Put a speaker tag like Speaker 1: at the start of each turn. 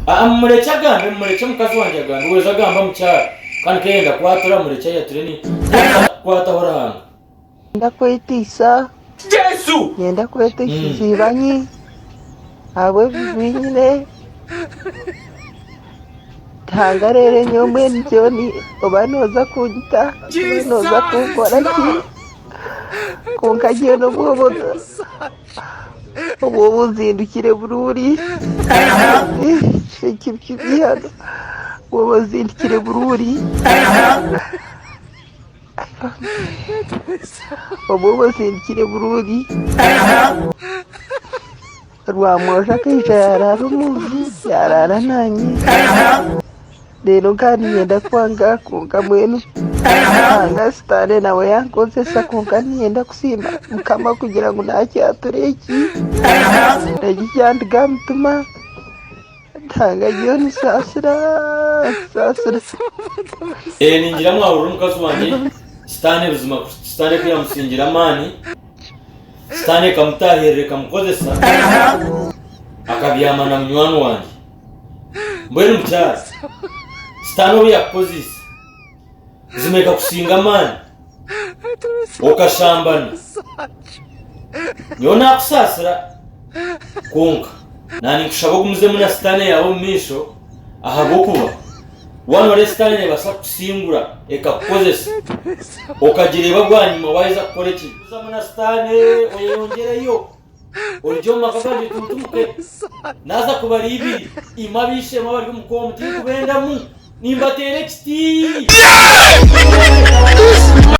Speaker 1: Mureke agambe, mureke mukazi wanjye agambe, weza agamba mucyara kandi kenda kwatura mureke yatureni kwatahoranga
Speaker 2: ndakwetisa
Speaker 1: Yesu
Speaker 2: yenda kwetisa izibanyi abo binyine tangarere nyomwe njoni obanoza kujita noza kukora ki konkagiye no bwoboda ubu buzindukire bururi ikibihano ubu buzindukire bururi ubu buzindukire bururi rwamoja kija yarara umuzi yarara nanyi rero kandi yenda kwanga kunga mwenu anga sitane nawe yankozesa kunga niyenda kusimba mukama kugira ngo nacyatureki ndagiyandiga mutuma tanga joni sasira
Speaker 1: ningira mwahurura umukazi wanjye sitane buzima sitane kuyamusingira mani sitane kamutaherere kamukozesa akabyamana munywani wanjye mbwene mucyara sitane ubu yakozise zimeka kusinga mani ukashambana niyo nakusasira kunka nani kushaba kumuze muna sitane yawe mumisho ahagokuba wano wale sitane nebasa kusingura ekakukozesa ukagireba gwanyuma waiza kukoreki uza muna sitane oyongereyo ulijo makabanje tutumuke naza kubari ibiri imabishe mabari kumukomu tiri kubendamu nimbatere kiti